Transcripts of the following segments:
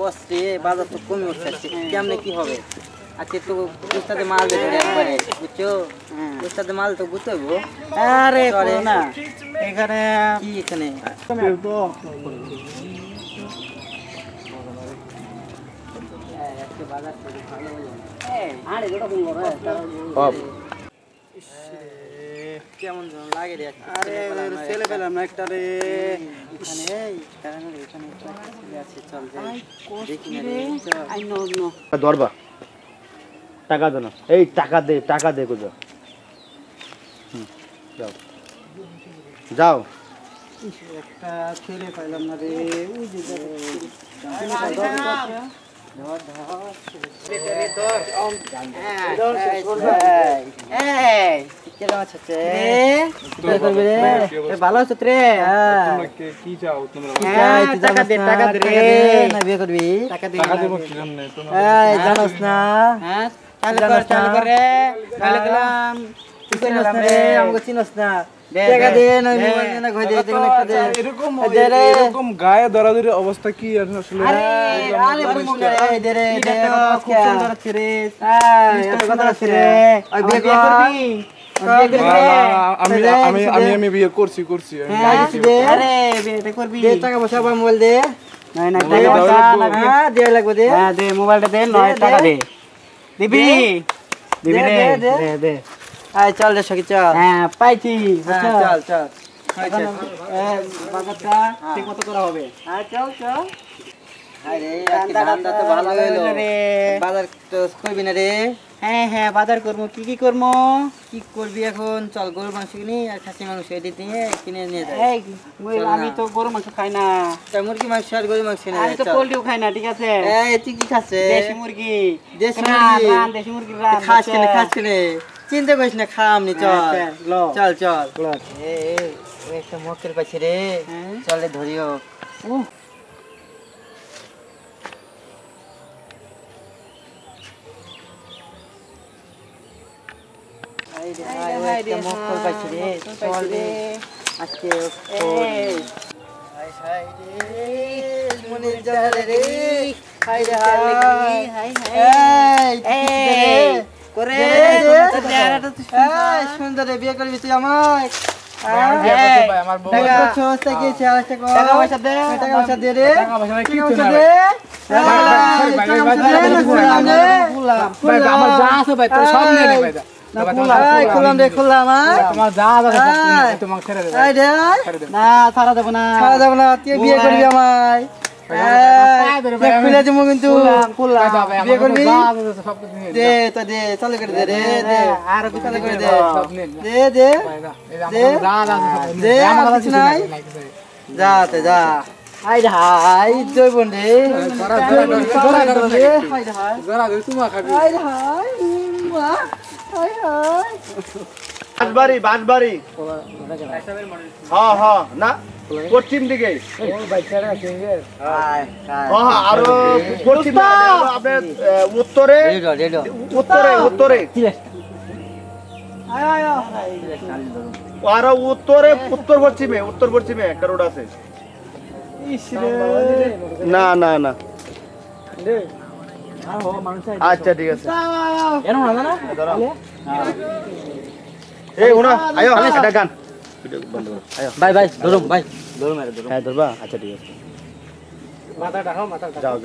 কষ্টে বাজার তো কমে উঠছে কেমনে কি হবে আজকে তো উস্তাদে মাল দেবে একবারে বুঝছো উস্তাদে মাল তো বুঝতে হইব আরে করো না এখানে কি এখানে তো আজকে বাজার তো ভালো হলো আরে গোটা কোন করে কেমন লাগে রে আরে ছেলে পেলাম না একটা রে এখানে এই কারণ এখানে ছেলে আছে চল যাই দেখি না রে আই নো নো ধরবা টাকা দে না এই টাকা দে কোজো যাও যাও একটা ছেলে পাইলাম না রে ওই যে ভালো আছো রে কি চাও তোমরা টাকা দে না বিয়ে করবি টাকা দেব কি জন্য তোমরা জানোস না হ্যাঁ চালু কর রে চালু করলাম চিনোস না রে আমাকে চিনোস না টাকা দে না মোবাইল না কই দে একটা দে এরকম গায়ে দরাদরি অবস্থা কি আসলে আরে বুঝতে দে রে দে খুব সুন্দর আছে রে কথা আছে রে ওই বিয়ে করবি আমি বিয়ে করছি আরে বিয়ে করবি দে টাকা পয়সা বা মোবাইল দে না না টাকা পয়সা লাগবে হ্যাঁ দে লাগবে দে হ্যাঁ দে মোবাইলটা দে 9 টাকা দে দিবি দিবি রে দে দে আয় চল রে সখী চল হ্যাঁ পাইছি চল চল বাজারটা ঠিক মতো করা হবে হ্যাঁ চল চল আরে ধান্দা তো ভালো হলো রে বাজার তো করবি না রে হ্যাঁ হ্যাঁ বাজার করবো কি করবো কি করবি এখন চল গরুর মাংস কিনি আর খাসি মাংস এটি দিয়ে কিনে নিয়ে যাই এই আমি তো গরু মাংস খাই না তা মুরগি মাংস আর গরুর মাংস কিনে আমি তো পোল্ট্রিও খাই না ঠিক আছে এই তুই কি খাচ্ছে দেশি মুরগি দেশি মুরগি দেশি মুরগি রান খাস কিনে চিন্তা করিস না খামনি চল চল চল ওই একটা মক্কেল পাইছে রে চলে ধরিও মক্কেল পাইছে রে চল রে আজকে মনের জ্বালা রে হাই রে হাই করে সুন্দর বিয়ে করবি তুই আমায় টাকা পয়সা দে রে খুললাম না ছাড়া দেবো না তুই বিয়ে করবি আমায় খুলে দেবো কিন্তু বিয়ে করবি দে তো দে চালু করে দে রে দে আর চালু করে দে দে দে দে কিছু নাই যাতে যা হাই হাই জয় বোন রে বাঁশবাড়ি হ্যাঁ হ্যাঁ না পশ্চিম দিকে আরো পশ্চিম আপনার উত্তরে উত্তরে আরো উত্তর পশ্চিমে একটা রোড আছে না না না আচ্ছা ঠিক আছে এই ওনা আয়ো এটা গান ভাই ধরুম হ্যাঁ ধরবা আচ্ছা ঠিক আছে যাও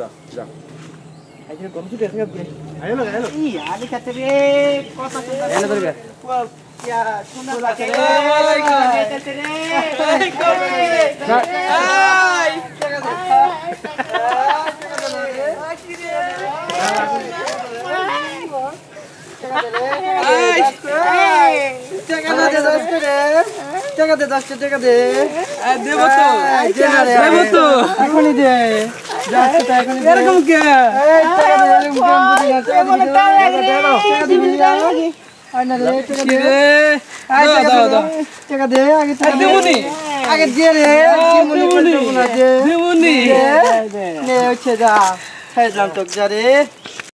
টাকা দে 10 টাকা দে দেব তো এখনই দে এরকম কে টাকা দে আগে দিয়ে রে যা খাইলাম তো যা রে